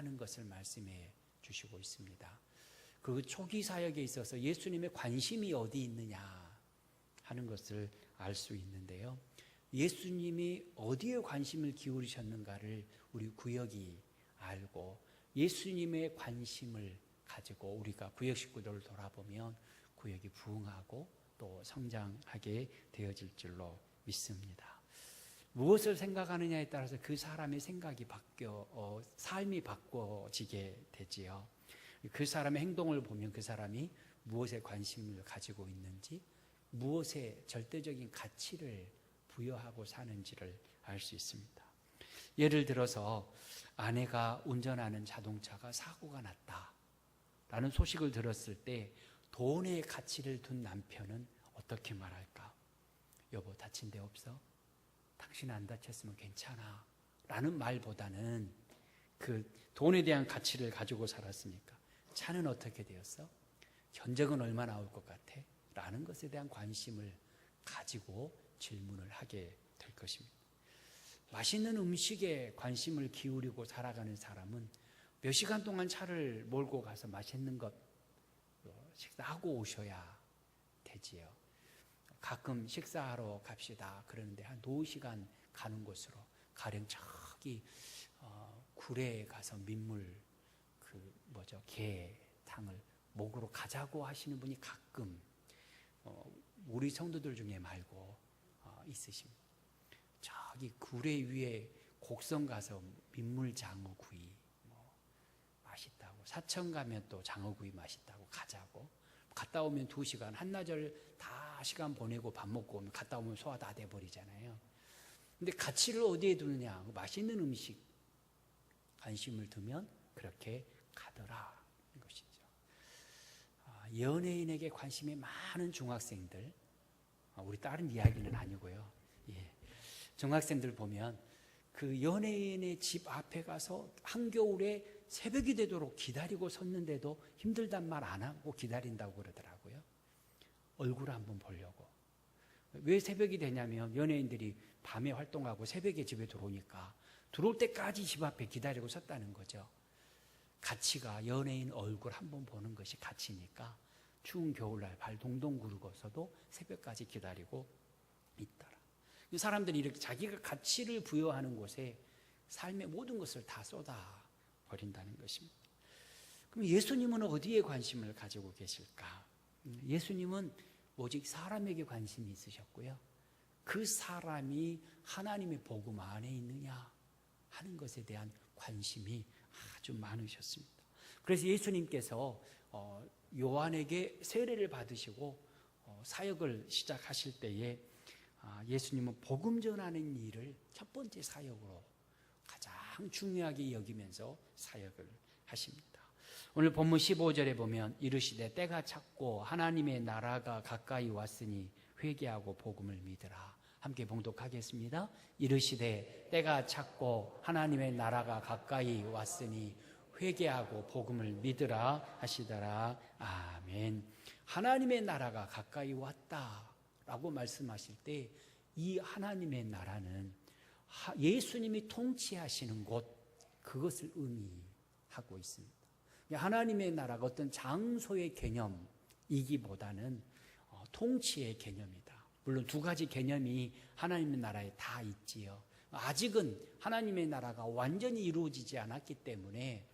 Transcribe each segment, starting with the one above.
하는 것을 말씀해 주시고 있습니다. 그 초기 사역에 있어서 예수님의 관심이 어디 있느냐 하는 것을 알 수 있는데요. 예수님이 어디에 관심을 기울이셨는가를 우리 구역이 알고 예수님의 관심을 가지고 우리가 구역 식구들을 돌아보면 구역이 부흥하고 또 성장하게 되어질 줄로 믿습니다. 무엇을 생각하느냐에 따라서 그 사람의 생각이 삶이 바꿔지게 되지요. 그 사람의 행동을 보면 그 사람이 무엇에 관심을 가지고 있는지, 무엇에 절대적인 가치를 부여하고 사는지를 알 수 있습니다. 예를 들어서 아내가 운전하는 자동차가 사고가 났다라는 소식을 들었을 때 돈의 가치를 둔 남편은 어떻게 말할까? 여보, 다친 데 없어? 당신 안 다쳤으면 괜찮아 라는 말보다는 그 돈에 대한 가치를 가지고 살았으니까 차는 어떻게 되었어? 견적은 얼마 나올 것 같아? 라는 것에 대한 관심을 가지고 질문을 하게 될 것입니다. 맛있는 음식에 관심을 기울이고 살아가는 사람은 몇 시간 동안 차를 몰고 가서 맛있는 것 식사하고 오셔야 되지요. 가끔 식사하러 갑시다 그러는데 한 2시간 가는 곳으로 가령 저기 구례에 가서 민물 게탕을 먹으러 가자고 하시는 분이 가끔 우리 성도들 중에 말고 있으십니다. 저기 구례 위에 곡성 가서 민물 장어구이 맛있다고, 사천 가면 또 장어구이 맛있다고 가자고, 갔다 오면 2시간, 한나절 다 시간 보내고 밥 먹고 오면 갔다 오면 소화 다 돼버리잖아요. 근데 가치를 어디에 두느냐? 맛있는 음식 관심을 두면 그렇게 가더라 것이죠. 연예인에게 관심이 많은 중학생들, 우리 다른 이야기는 아니고요. 중학생들 보면 그 연예인의 집 앞에 가서 한겨울에 새벽이 되도록 기다리고 섰는데도 힘들단 말 안 하고 기다린다고 그러더라고요. 얼굴 한번 보려고. 왜 새벽이 되냐면 연예인들이 밤에 활동하고 새벽에 집에 들어오니까 들어올 때까지 집 앞에 기다리고 섰다는 거죠. 가치가 연예인 얼굴 한번 보는 것이 가치니까 추운 겨울날 발 동동 구르고서도 새벽까지 기다리고 있더라. 이 사람들이 이렇게 자기가 가치를 부여하는 곳에 삶의 모든 것을 다 쏟아 버린다는 것입니다. 그럼 예수님은 어디에 관심을 가지고 계실까? 예수님은 오직 사람에게 관심이 있으셨고요. 그 사람이 하나님의 복음 안에 있느냐 하는 것에 대한 관심이 아주 많으셨습니다. 그래서 예수님께서 요한에게 세례를 받으시고 사역을 시작하실 때에 예수님은 복음 전하는 일을 첫 번째 사역으로 가장 중요하게 여기면서 사역을 하십니다. 오늘 본문 15절에 보면 이르시되 때가 찼고 하나님의 나라가 가까이 왔으니 회개하고 복음을 믿으라. 함께 봉독하겠습니다. 이르시되 때가 찼고 하나님의 나라가 가까이 왔으니 회개하고 복음을 믿으라 하시더라. 아멘. 하나님의 나라가 가까이 왔다라고 말씀하실 때 이 하나님의 나라는 예수님이 통치하시는 곳, 그것을 의미하고 있습니다. 하나님의 나라가 어떤 장소의 개념이기보다는 통치의 개념이다. 물론 2가지 개념이 하나님의 나라에 다 있지요. 아직은 하나님의 나라가 완전히 이루어지지 않았기 때문에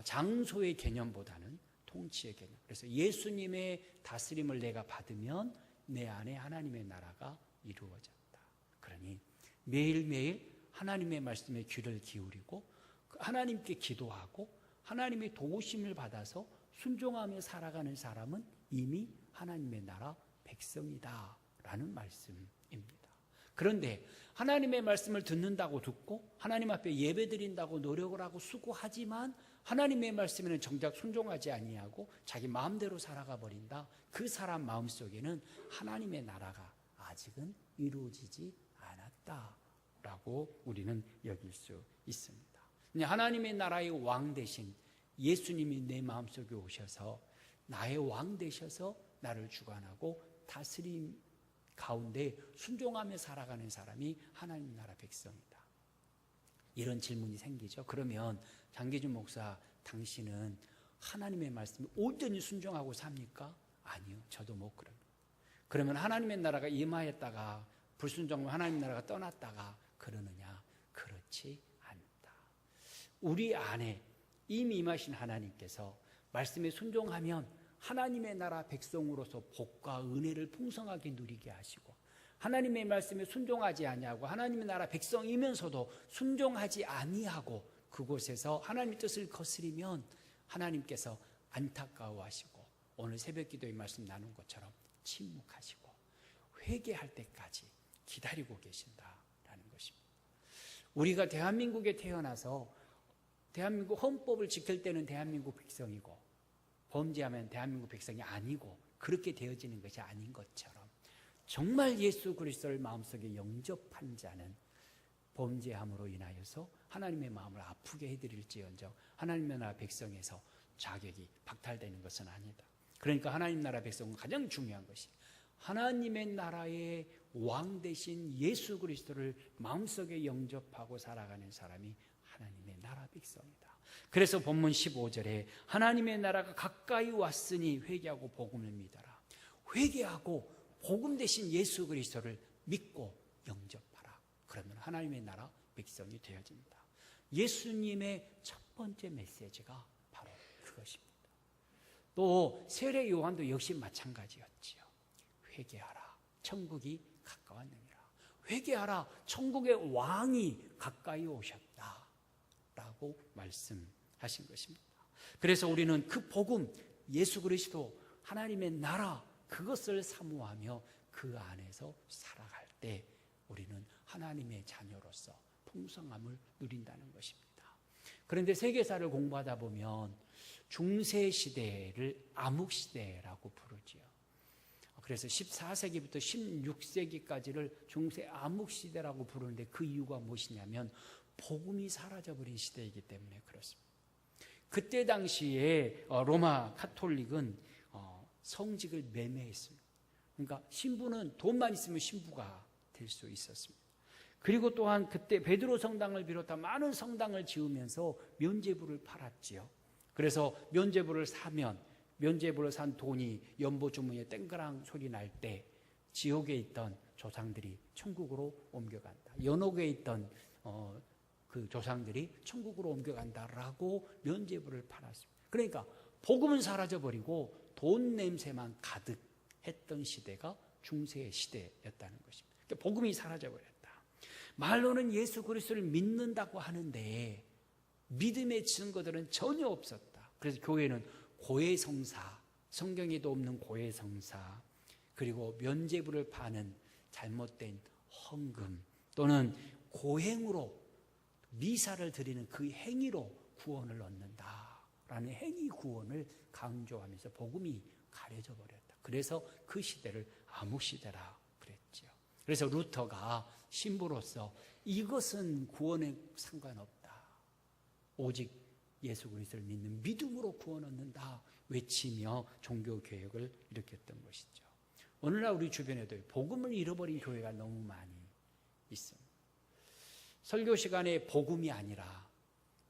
장소의 개념보다는 통치의 개념. 그래서 예수님의 다스림을 내가 받으면 내 안에 하나님의 나라가 이루어졌다. 그러니 매일매일 하나님의 말씀에 귀를 기울이고 하나님께 기도하고 하나님의 도우심을 받아서 순종하며 살아가는 사람은 이미 하나님의 나라 백성이다 라는 말씀입니다. 그런데 하나님의 말씀을 듣고 하나님 앞에 예배드린다고 노력을 하고 수고하지만 하나님의 말씀에는 정작 순종하지 아니하고 자기 마음대로 살아가 버린다. 그 사람 마음속에는 하나님의 나라가 아직은 이루어지지 않았다라고 우리는 여길 수 있습니다. 하나님의 나라의 왕 대신 예수님이 내 마음속에 오셔서 나의 왕 되셔서 나를 주관하고 다스림 가운데 순종하며 살아가는 사람이 하나님 나라 백성이다. 이런 질문이 생기죠. 그러면 장기준 목사, 당신은 하나님의 말씀에 온전히 순종하고 삽니까? 아니요, 저도 못 그럽니다. 그러면 하나님의 나라가 임하였다가 불순종하면 하나님의 나라가 떠났다가 그러느냐? 그렇지 않다. 우리 안에 이미 임하신 하나님께서 말씀에 순종하면 하나님의 나라 백성으로서 복과 은혜를 풍성하게 누리게 하시고, 하나님의 말씀에 순종하지 아니하고 하나님의 나라 백성이면서도 순종하지 아니하고 그곳에서 하나님의 뜻을 거스리면 하나님께서 안타까워하시고 오늘 새벽기도의 말씀 나눈 것처럼 침묵하시고 회개할 때까지 기다리고 계신다라는 것입니다. 우리가 대한민국에 태어나서 대한민국 헌법을 지킬 때는 대한민국 백성이고 범죄하면 대한민국 백성이 아니고 그렇게 되어지는 것이 아닌 것처럼 정말 예수 그리스도를 마음속에 영접한 자는 범죄함으로 인하여서 하나님의 마음을 아프게 해드릴지언정 하나님의 나라 백성에서 자격이 박탈되는 것은 아니다. 그러니까 하나님 나라 백성은 가장 중요한 것이 하나님의 나라의 왕 대신 예수 그리스도를 마음속에 영접하고 살아가는 사람이 하나님의 나라 백성이다. 그래서 본문 15절에 하나님의 나라가 가까이 왔으니 회개하고 복음을 믿어라. 회개하고 복음 대신 예수 그리스도를 믿고 영접하라. 그러면 하나님의 나라 백성이 되어진다. 예수님의 첫 번째 메시지가 바로 그것입니다. 또 세례 요한도 역시 마찬가지였지요. 회개하라. 천국이 가까웠느니라. 회개하라. 천국의 왕이 가까이 오셨다. 라고 말씀하신 것입니다. 그래서 우리는 그 복음, 예수 그리스도, 하나님의 나라 그것을 사모하며 그 안에서 살아갈 때 우리는 하나님의 자녀로서 풍성함을 누린다는 것입니다. 그런데 세계사를 공부하다 보면 중세시대를 암흑시대라고 부르지요. 그래서 14세기부터 16세기까지를 중세 암흑시대라고 부르는데 그 이유가 무엇이냐면 복음이 사라져버린 시대이기 때문에 그렇습니다. 그때 당시에 로마 카톨릭은 성직을 매매했습니다. 그러니까 신부는 돈만 있으면 신부가 될 수 있었습니다. 그리고 또한 그때 베드로 성당을 비롯한 많은 성당을 지으면서 면죄부를 팔았지요. 그래서 면죄부를 사면 면죄부를 산 돈이 연보 주머니에 땡그랑 소리 날 때 지옥에 있던 조상들이 천국으로 옮겨간다. 연옥에 있던 그 조상들이 천국으로 옮겨간다라고 면죄부를 팔았습니다. 그러니까 복음은 사라져버리고 돈 냄새만 가득했던 시대가 중세의 시대였다는 것입니다. 그러니까 복음이 사라져버렸다. 말로는 예수 그리스도를 믿는다고 하는데 믿음의 증거들은 전혀 없었다. 그래서 교회는 고해성사, 성경에도 없는 고해성사, 그리고 면죄부를 파는 잘못된 헌금 또는 고행으로 미사를 드리는 그 행위로 구원을 얻는다라는 행위 구원을 강조하면서 복음이 가려져 버렸다. 그래서 그 시대를 암흑시대라 그랬죠. 그래서 루터가 신부로서 이것은 구원에 상관없다. 오직 예수 그리스도를 믿는 믿음으로 구원 얻는다 외치며 종교개혁을 일으켰던 것이죠. 오늘날 우리 주변에도 복음을 잃어버린 교회가 너무 많이 있습니다. 설교 시간에 복음이 아니라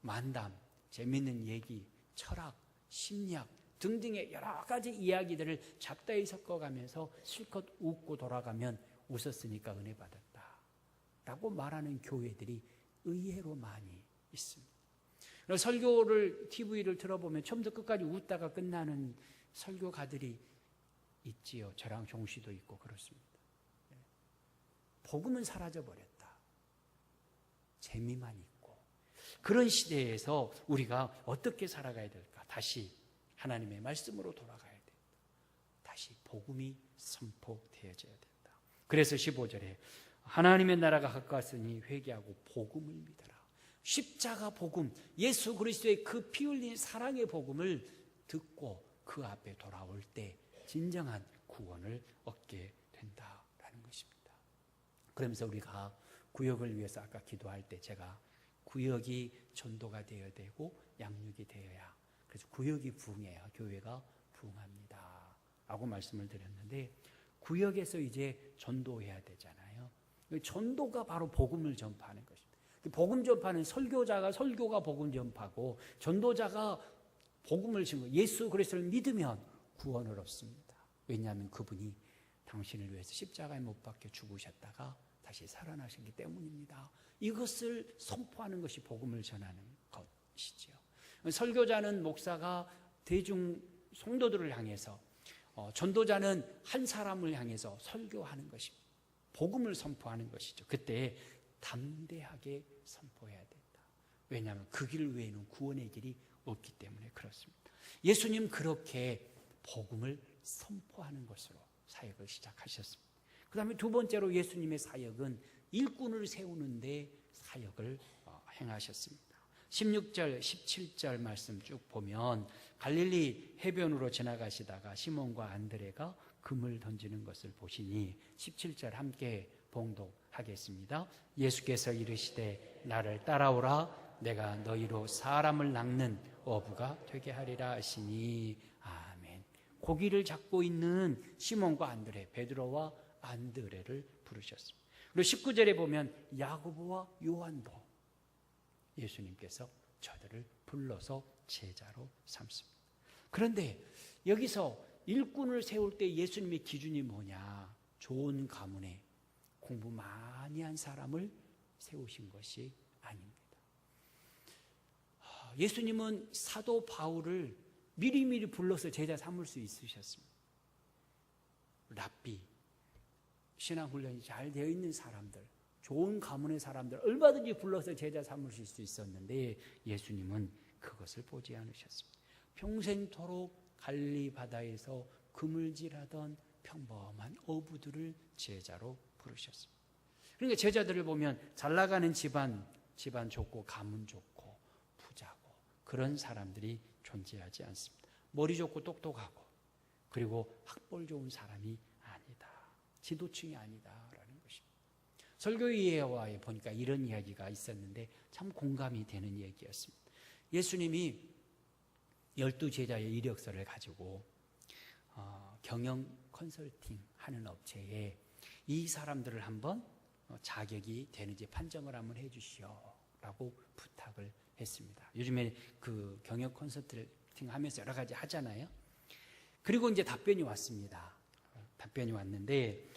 만담, 재미있는 얘기, 철학, 심리학 등등의 여러 가지 이야기들을 잡다히 섞어가면서 실컷 웃고 돌아가면 웃었으니까 은혜 받았다 라고 말하는 교회들이 의외로 많이 있습니다. 설교를 TV를 들어보면 처음부터 끝까지 웃다가 끝나는 설교가들이 있지요. 저랑 종씨도 있고 그렇습니다. 복음은 사라져버렸다. 재미만 있고. 그런 시대에서 우리가 어떻게 살아가야 될까? 다시 하나님의 말씀으로 돌아가야 된다. 다시 복음이 선포되어져야 된다. 그래서 15절에 하나님의 나라가 가까웠으니 회개하고 복음을 믿어라. 십자가 복음, 예수 그리스도의 그 피 흘린 사랑의 복음을 듣고 그 앞에 돌아올 때 진정한 구원을 얻게 된다라는 것입니다. 그러면서 우리가 구역을 위해서 아까 기도할 때 제가 구역이 전도가 되어야 되고 양육이 되어야, 그래서 구역이 부흥해야 교회가 부흥합니다 라고 말씀을 드렸는데, 구역에서 이제 전도해야 되잖아요. 전도가 바로 복음을 전파하는 것입니다. 복음 전파는 설교가 복음 전파고 전도자가 복음을 증거 예수 그리스도를 믿으면 구원을 얻습니다. 왜냐하면 그분이 당신을 위해서 십자가에 못 박혀 죽으셨다가 다시 살아나셨기 때문입니다. 이것을 선포하는 것이 복음을 전하는 것이지요. 설교자는 목사가 대중 성도들을 향해서, 전도자는 한 사람을 향해서 설교하는 것입니다. 복음을 선포하는 것이죠. 그때 담대하게 선포해야 된다. 왜냐하면 그 길 외에는 구원의 길이 없기 때문에 그렇습니다. 예수님 그렇게 복음을 선포하는 것으로 사역을 시작하셨습니다. 그 다음에 두 번째로 예수님의 사역은 일꾼을 세우는데 사역을 행하셨습니다. 16절, 17절 말씀 쭉 보면 갈릴리 해변으로 지나가시다가 시몬과 안드레가 금을 던지는 것을 보시니 17절 함께 봉독하겠습니다. 예수께서 이르시되 나를 따라오라 내가 너희로 사람을 낚는 어부가 되게 하리라 하시니 아멘. 고기를 잡고 있는 시몬과 안드레, 베드로와 안드레를 부르셨습니다. 그리고 19절에 보면 야고보와 요한도 예수님께서 저들을 불러서 제자로 삼습니다. 그런데 여기서 일꾼을 세울 때 예수님의 기준이 뭐냐? 좋은 가문에 공부 많이 한 사람을 세우신 것이 아닙니다. 예수님은 사도 바울을 미리미리 불러서 제자 삼을 수 있으셨습니다. 랍비, 신앙훈련이 잘 되어 있는 사람들, 좋은 가문의 사람들 얼마든지 불러서 제자 삼으실 수 있었는데 예수님은 그것을 보지 않으셨습니다. 평생토록 갈릴리 바다에서 그물질하던 평범한 어부들을 제자로 부르셨습니다. 그러니까 제자들을 보면 잘 나가는 집안 좋고 가문 좋고 부자고 그런 사람들이 존재하지 않습니다. 머리 좋고 똑똑하고 그리고 학벌 좋은 사람이 아니다. 지도층이 아니다라는 것입니다. 설교회와에 보니까 이런 이야기가 있었는데 참 공감이 되는 얘기였습니다. 예수님이 12제자의 이력서를 가지고 경영 컨설팅 하는 업체에 이 사람들을 한번 자격이 되는지 판정을 한번 해주시오라고 부탁을 했습니다. 요즘에 그 경영 컨설팅 하면서 여러 가지 하잖아요. 그리고 이제 답변이 왔습니다. 답변이 왔는데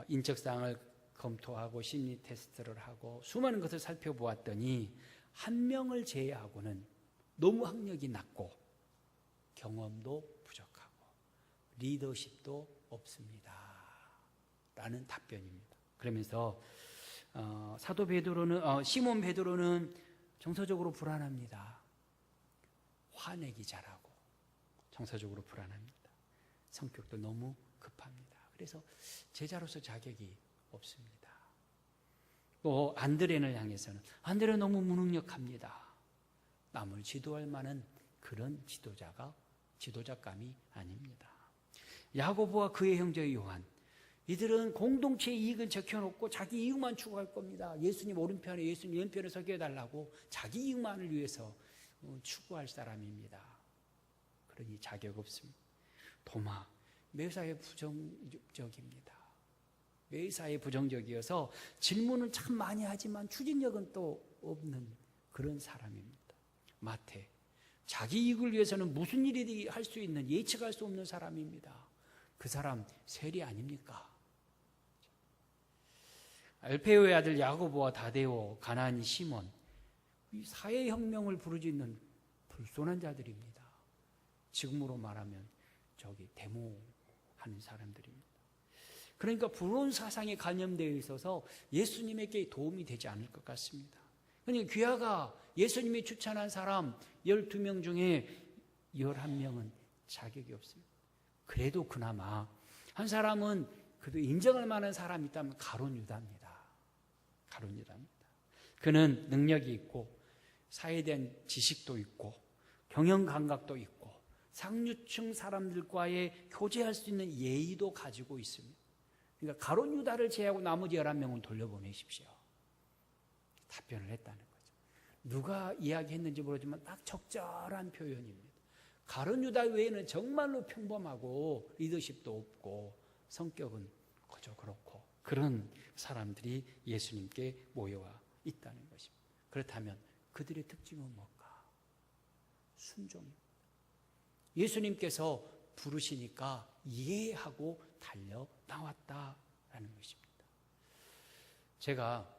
인적사항을 검토하고 심리 테스트를 하고 수많은 것을 살펴보았더니 한 명을 제외하고는 너무 학력이 낮고 경험도 부족하고 리더십도 없습니다 라는 답변입니다. 그러면서 사도 베드로는 시몬 베드로는 정서적으로 불안합니다. 화내기 잘하고 정서적으로 불안합니다. 성격도 너무 급합니다. 그래서 제자로서 자격이 없습니다. 또 안드레를 향해서는 안드레 너무 무능력합니다. 남을 지도할 만한 그런 지도자감이 아닙니다. 야고보와 그의 형제 요한, 이들은 공동체의 이익은 적혀놓고 자기 이익만 추구할 겁니다. 예수님 오른편에 예수님 왼편에 서게 해달라고 자기 이익만을 위해서 추구할 사람입니다. 그러니 자격 없습니다. 도마, 매사에 부정적입니다. 매사에 부정적이어서 질문은 참 많이 하지만 추진력은 또 없는 그런 사람입니다. 마태, 자기 이익을 위해서는 무슨 일이든 할 수 있는 예측할 수 없는 사람입니다. 그 사람 세리 아닙니까? 알페오의 아들 야고보와 다데오, 가나니 시몬, 이 사회혁명을 부르짖는 불손한 자들입니다. 지금으로 말하면 데모하는 사람들입니다. 그러니까 불온 사상에 감염되어 있어서 예수님에게 도움이 되지 않을 것 같습니다. 그러니까 귀하가 예수님이 추천한 사람 12명 중에 11명은 자격이 없습니다. 그래도 그나마 한 사람은 그래도 인정할 만한 사람이 있다면 가룟 유다입니다. 그는 능력이 있고 사회에 대한 지식도 있고 경영 감각도 있고 상류층 사람들과의 교제할 수 있는 예의도 가지고 있습니다. 그러니까 가룟 유다를 제외하고 나머지 11명은 돌려보내십시오. 답변을 했다는 거죠. 누가 이야기했는지 모르지만 딱 적절한 표현입니다. 가룟 유다 외에는 정말로 평범하고 리더십도 없고 성격은 그저 그렇고 그런 사람들이 예수님께 모여와 있다는 것입니다. 그렇다면 그들의 특징은 뭘까? 순종입니다. 예수님께서 부르시니까 예하고 달려 나왔다라는 것입니다. 제가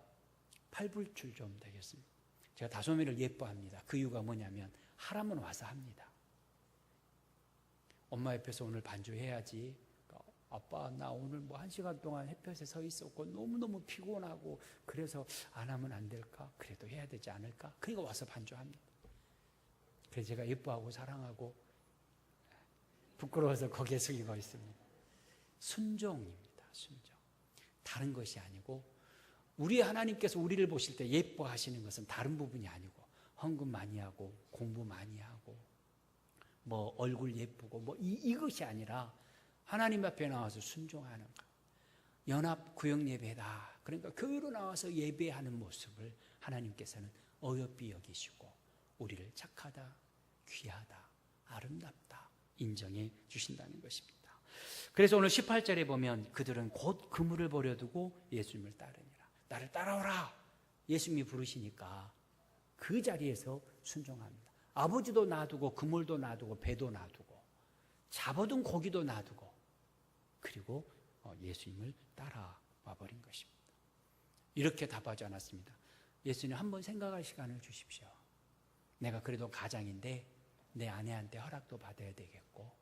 팔불출 좀 되겠습니다. 제가 다소미를 예뻐합니다. 그 이유가 뭐냐면 하라면 와서 합니다. 엄마 옆에서 오늘 반주해야지. 아빠 나 오늘 뭐 1시간 동안 햇볕에 서 있었고 너무너무 피곤하고 그래서 안 하면 안 될까? 그래도 해야 되지 않을까? 그러니까 와서 반주합니다. 그래서 제가 예뻐하고 사랑하고 부끄러워서 고개 숙이고 있습니다. 순종입니다. 순종. 다른 것이 아니고 우리 하나님께서 우리를 보실 때 예뻐하시는 것은 다른 부분이 아니고 헌금 많이 하고 공부 많이 하고 뭐 얼굴 예쁘고 뭐 이것이 아니라 하나님 앞에 나와서 순종하는 것. 연합 구역 예배다. 그러니까 교회로 나와서 예배하는 모습을 하나님께서는 어여삐 여기시고 우리를 착하다, 귀하다, 아름답다 인정해 주신다는 것입니다. 그래서 오늘 18절에 보면 그들은 곧 그물을 버려두고 예수님을 따르니라. 나를 따라오라. 예수님이 부르시니까 그 자리에서 순종합니다. 아버지도 놔두고 그물도 놔두고 배도 놔두고 잡아둔 고기도 놔두고 그리고 예수님을 따라와 버린 것입니다. 이렇게 답하지 않았습니다. 예수님 한번 생각할 시간을 주십시오. 내가 그래도 가장인데 내 아내한테 허락도 받아야 되겠고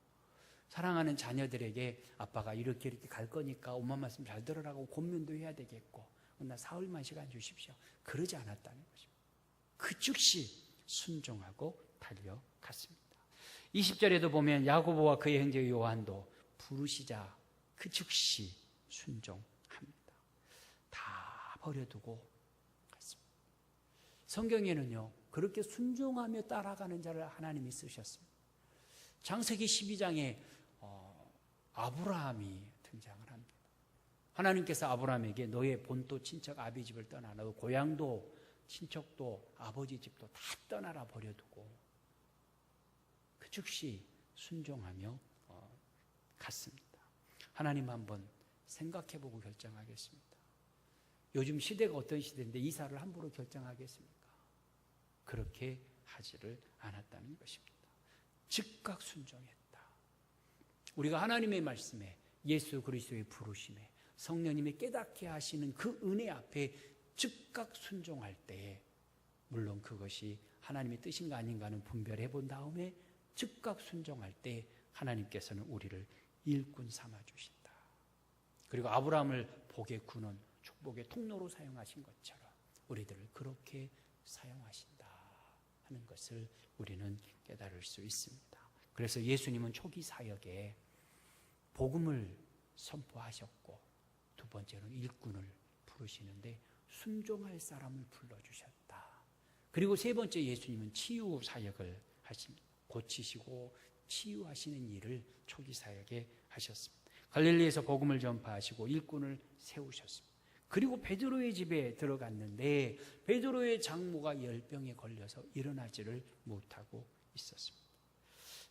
사랑하는 자녀들에게 아빠가 이렇게 갈 거니까 엄마 말씀 잘 들으라고 권면도 해야 되겠고 나 사흘만 시간 주십시오. 그러지 않았다는 것입니다. 그 즉시 순종하고 달려갔습니다. 20절에도 보면 야고보와 그의 형제 요한도 부르시자 그 즉시 순종합니다. 다 버려두고 갔습니다. 성경에는요 그렇게 순종하며 따라가는 자를 하나님이 쓰셨습니다. 창세기 12장에 아브라함이 등장을 합니다. 하나님께서 아브라함에게 너의 본토 친척 아비 집을 떠나 너 고향도 친척도 아버지 집도 다 떠나라 버려두고 그 즉시 순종하며 갔습니다. 하나님 한번 생각해보고 결정하겠습니다. 요즘 시대가 어떤 시대인데 이사를 함부로 결정하겠습니까? 그렇게 하지를 않았다는 것입니다. 즉각 순종했다. 우리가 하나님의 말씀에 예수 그리스도의 부르심에 성령님이 깨닫게 하시는 그 은혜 앞에 즉각 순종할 때에 물론 그것이 하나님의 뜻인가 아닌가는 분별해 본 다음에 즉각 순종할 때 하나님께서는 우리를 일꾼 삼아 주신다. 그리고 아브라함을 복의 군원, 축복의 통로로 사용하신 것처럼 우리들을 그렇게 사용하신다 하는 것을 우리는 깨달을 수 있습니다. 그래서 예수님은 초기 사역에 복음을 선포하셨고 두 번째는 일꾼을 부르시는데 순종할 사람을 불러주셨다. 그리고 세 번째 예수님은 치유 사역을 하십니다. 고치시고 치유하시는 일을 초기 사역에 하셨습니다. 갈릴리에서 복음을 전파하시고 일꾼을 세우셨습니다. 그리고 베드로의 집에 들어갔는데 베드로의 장모가 열병에 걸려서 일어나지를 못하고 있었습니다.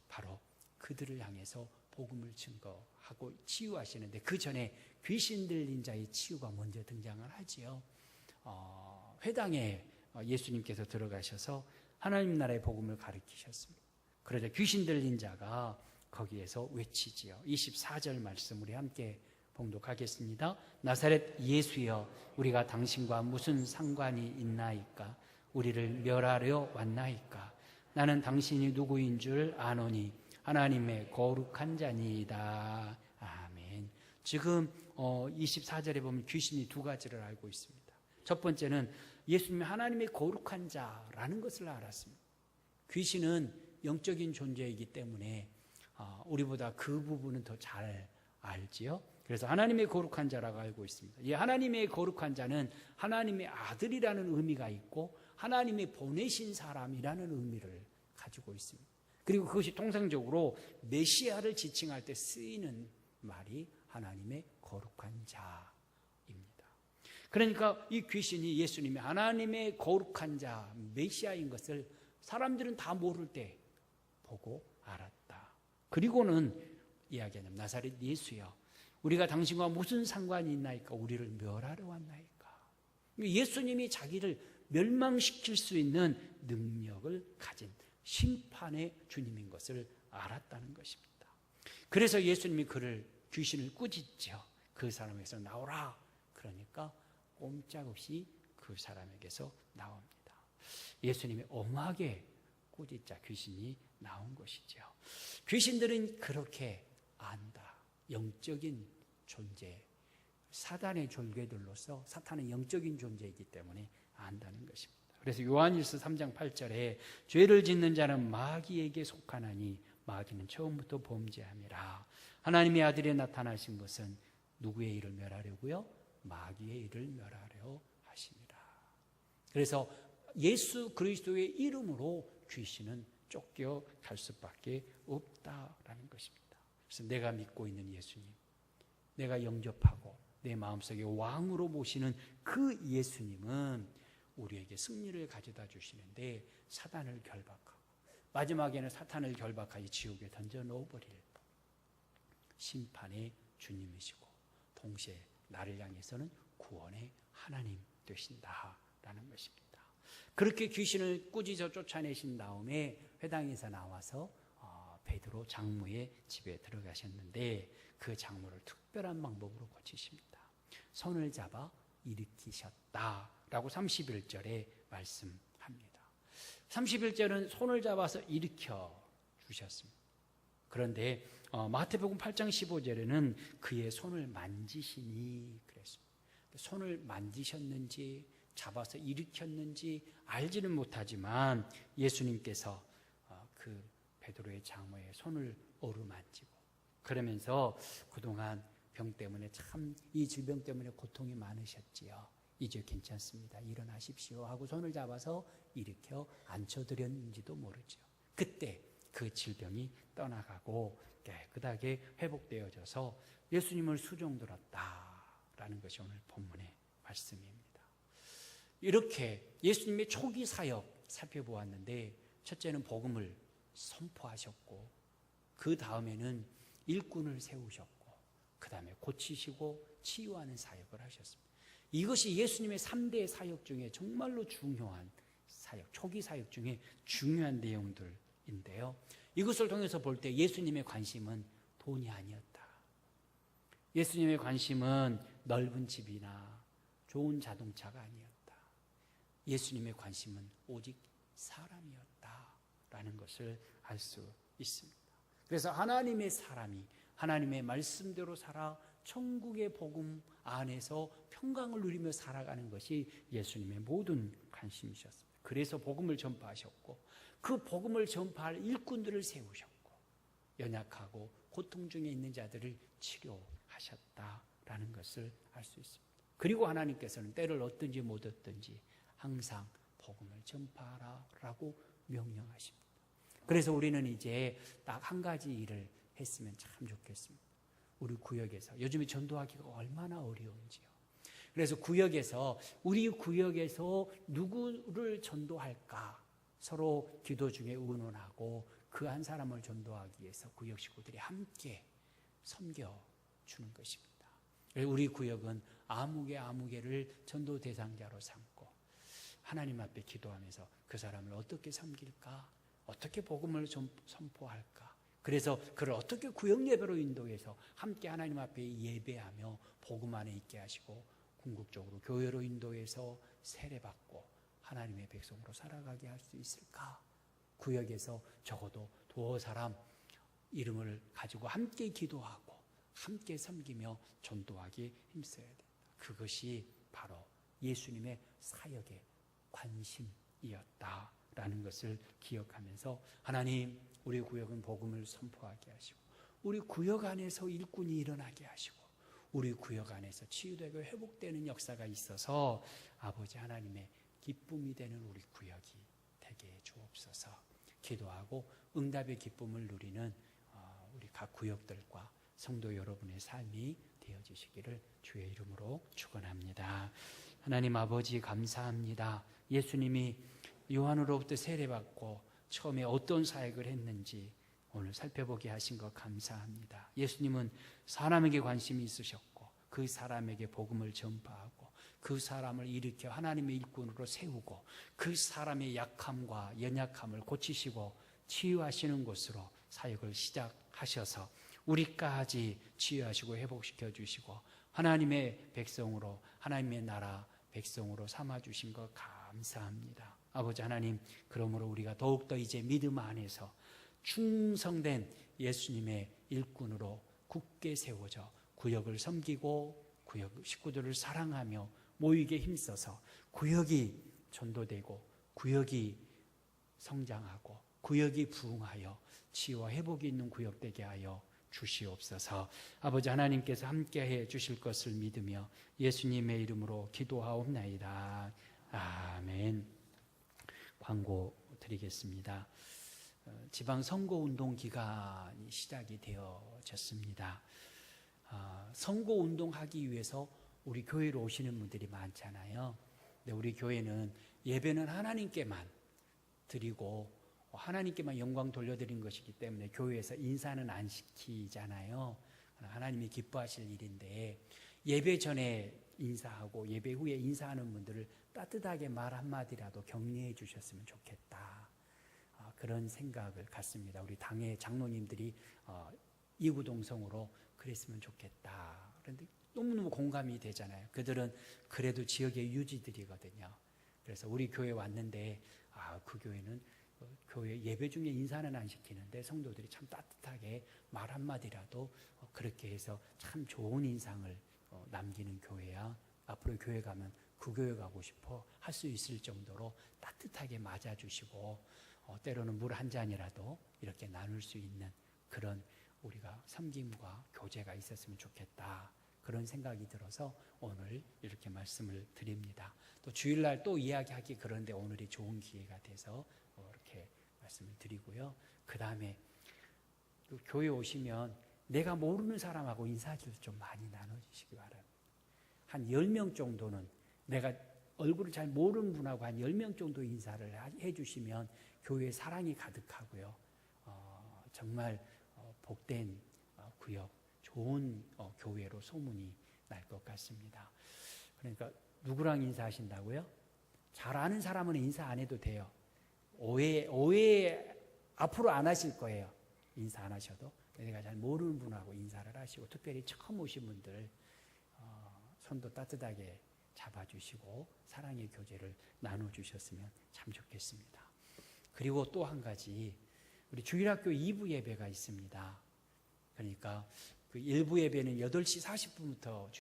바로 그들을 향해서 복음을 증거하고 치유하시는데 그 전에 귀신 들린 자의 치유가 먼저 등장을 하지요. 회당에 예수님께서 들어가셔서 하나님 나라의 복음을 가르치셨습니다. 그러자 귀신 들린 자가 거기에서 외치지요. 24절 말씀 우리 함께 봉독하겠습니다. 나사렛 예수여 우리가 당신과 무슨 상관이 있나이까? 우리를 멸하려 왔나이까? 나는 당신이 누구인 줄 아노니 하나님의 거룩한 자니이다. 아멘. 지금 24절에 보면 귀신이 두 가지를 알고 있습니다. 첫 번째는 예수님이 하나님의 거룩한 자라는 것을 알았습니다. 귀신은 영적인 존재이기 때문에 우리보다 그 부분은 더 잘 알지요. 그래서 하나님의 거룩한 자라고 알고 있습니다. 이 하나님의 거룩한 자는 하나님의 아들이라는 의미가 있고 하나님의 보내신 사람이라는 의미를 가지고 있습니다. 그리고 그것이 통상적으로 메시아를 지칭할 때 쓰이는 말이 하나님의 거룩한 자입니다. 그러니까 이 귀신이 예수님이 하나님의 거룩한 자, 메시아인 것을 사람들은 다 모를 때 보고 알았다. 그리고는 이야기하냐면 나사렛 예수여 우리가 당신과 무슨 상관이 있나이까? 우리를 멸하러 왔나이까? 예수님이 자기를 멸망시킬 수 있는 능력을 가진 심판의 주님인 것을 알았다는 것입니다. 그래서 예수님이 귀신을 꾸짖죠. 그 사람에게서 나오라. 그러니까 꼼짝없이 그 사람에게서 나옵니다. 예수님이 엄하게 꾸짖자 귀신이 나온 것이죠. 귀신들은 그렇게 안다. 영적인 존재, 사단의 졸개들로서 사탄은 영적인 존재이기 때문에 안다는 것입니다. 그래서 요한일서 3장 8절에 죄를 짓는 자는 마귀에게 속하나니 마귀는 처음부터 범죄함이라. 하나님의 아들이 나타나신 것은 누구의 일을 멸하려고요? 마귀의 일을 멸하려 하심이라. 그래서 예수 그리스도의 이름으로 귀신은 쫓겨갈 수밖에 없다라는 것입니다. 그래서 내가 믿고 있는 예수님, 내가 영접하고 내 마음속에 왕으로 모시는 그 예수님은 우리에게 승리를 가져다 주시는데 사단을 결박하고 마지막에는 사탄을 결박하여 지옥에 던져 넣어버릴 심판의 주님이시고 동시에 나를 향해서는 구원의 하나님 되신다라는 것입니다. 그렇게 귀신을 꾸짖어 쫓아내신 다음에 회당에서 나와서 베드로 장로의 집에 들어가셨는데 그 장로를 특별한 방법으로 고치십니다. 손을 잡아 일으키셨다라고 31절에 말씀합니다. 31절은 손을 잡아서 일으켜 주셨습니다. 그런데 마태복음 8장 15절에는 그의 손을 만지시니 그랬습니다. 손을 만지셨는지 잡아서 일으켰는지 알지는 못하지만 예수님께서 그 베드로의 장모의 손을 어루만지고 그러면서 그동안 병 때문에 참 이 질병 때문에 고통이 많으셨지요. 이제 괜찮습니다. 일어나십시오 하고 손을 잡아서 일으켜 앉혀드렸는지도 모르죠. 그때 그 질병이 떠나가고 깨끗하게 회복되어져서 예수님을 수종들었다라는 것이 오늘 본문의 말씀입니다. 이렇게 예수님의 초기 사역 살펴보았는데 첫째는 복음을 선포하셨고 그 다음에는 일꾼을 세우셨고 그 다음에 고치시고 치유하는 사역을 하셨습니다. 이것이 예수님의 3대 사역 중에 정말로 중요한 사역, 초기 사역 중에 중요한 내용들인데요. 이것을 통해서 볼 때 예수님의 관심은 돈이 아니었다. 예수님의 관심은 넓은 집이나 좋은 자동차가 아니었다. 예수님의 관심은 오직 사람이었다라는 것을 알 수 있습니다. 그래서 하나님의 사람이 하나님의 말씀대로 살아 천국의 복음 안에서 평강을 누리며 살아가는 것이 예수님의 모든 관심이셨습니다. 그래서 복음을 전파하셨고 그 복음을 전파할 일꾼들을 세우셨고 연약하고 고통 중에 있는 자들을 치료하셨다라는 것을 알 수 있습니다. 그리고 하나님께서는 때를 얻든지 못 얻든지 항상 복음을 전파하라라고 명령하십니다. 그래서 우리는 이제 딱 한 가지 일을 했으면 참 좋겠습니다. 우리 구역에서 요즘에 전도하기가 얼마나 어려운지요. 그래서 우리 구역에서 누구를 전도할까 서로 기도 중에 의논하고 그 한 사람을 전도하기 위해서 구역 식구들이 함께 섬겨주는 것입니다. 우리 구역은 아무개를 전도 대상자로 삼고 하나님 앞에 기도하면서 그 사람을 어떻게 섬길까? 어떻게 복음을 선포할까? 그래서 그를 어떻게 구역 예배로 인도해서 함께 하나님 앞에 예배하며 복음 안에 있게 하시고 궁극적으로 교회로 인도해서 세례받고 하나님의 백성으로 살아가게 할 수 있을까? 구역에서 적어도 두어 사람 이름을 가지고 함께 기도하고 함께 섬기며 전도하기에 힘써야 된다. 그것이 바로 예수님의 사역의 관심이었다라는 것을 기억하면서 하나님 우리 구역은 복음을 선포하게 하시고 우리 구역 안에서 일꾼이 일어나게 하시고 우리 구역 안에서 치유되고 회복되는 역사가 있어서 아버지 하나님의 기쁨이 되는 우리 구역이 되게 해 주옵소서. 기도하고 응답의 기쁨을 누리는 우리 각 구역들과 성도 여러분의 삶이 되어지시기를 주의 이름으로 축원합니다. 하나님 아버지 감사합니다. 예수님이 요한으로부터 세례받고 처음에 어떤 사역을 했는지 오늘 살펴보게 하신 것 감사합니다. 예수님은 사람에게 관심이 있으셨고 그 사람에게 복음을 전파하고 그 사람을 일으켜 하나님의 일꾼으로 세우고 그 사람의 약함과 연약함을 고치시고 치유하시는 곳으로 사역을 시작하셔서 우리까지 치유하시고 회복시켜 주시고 하나님의 백성으로, 하나님의 나라 백성으로 삼아주신 것 감사합니다. 아버지 하나님, 그러므로 우리가 더욱더 이제 믿음 안에서 충성된 예수님의 일꾼으로 굳게 세워져 구역을 섬기고 구역 식구들을 사랑하며 모이게 힘써서 구역이 전도되고 구역이 성장하고 구역이 부흥하여 치유와 회복이 있는 구역 되게 하여 주시옵소서. 아버지 하나님께서 함께해 주실 것을 믿으며 예수님의 이름으로 기도하옵나이다. 아멘. 광고 드리겠습니다. 지방선거운동 기간이 시작이 되어졌습니다. 선거운동하기 위해서 우리 교회로 오시는 분들이 많잖아요. 근데 우리 교회는 예배는 하나님께만 드리고 하나님께만 영광 돌려드린 것이기 때문에 교회에서 인사는 안 시키잖아요. 하나님이 기뻐하실 일인데 예배 전에 인사하고 예배 후에 인사하는 분들을 따뜻하게 말 한마디라도 격려해 주셨으면 좋겠다. 그런 생각을 갖습니다. 우리 당의 장로님들이 이구동성으로 그랬으면 좋겠다. 그런데 너무너무 공감이 되잖아요. 그들은 그래도 지역의 유지들이거든요. 그래서 우리 교회 왔는데 그 교회는 교회 예배 중에 인사는 안 시키는데 성도들이 참 따뜻하게 말 한마디라도 그렇게 해서 참 좋은 인상을 남기는 교회야. 앞으로 교회 가면 그 교회 가고 싶어 할 수 있을 정도로 따뜻하게 맞아주시고 때로는 물 한 잔이라도 이렇게 나눌 수 있는 그런 우리가 섬김과 교제가 있었으면 좋겠다. 그런 생각이 들어서 오늘 이렇게 말씀을 드립니다. 또 주일날 또 이야기하기 그런데 오늘이 좋은 기회가 돼서 이렇게 말씀을 드리고요. 그 다음에 교회 오시면 내가 모르는 사람하고 인사를 좀 많이 나눠주시기 바랍니다. 한 10명 정도는 내가 얼굴을 잘 모르는 분하고 한 10명 정도 인사를 해주시면 교회에 사랑이 가득하고요. 정말 복된 구역, 좋은 교회로 소문이 날 것 같습니다. 그러니까 누구랑 인사하신다고요? 잘 아는 사람은 인사 안 해도 돼요. 오해 앞으로 안 하실 거예요. 인사 안 하셔도. 내가 잘 모르는 분하고 인사를 하시고 특별히 처음 오신 분들 손도 따뜻하게 잡아주시고 사랑의 교제를 나눠주셨으면 참 좋겠습니다. 그리고 또 한 가지 우리 주일학교 2부 예배가 있습니다. 그러니까 그 1부 예배는 8시 40분부터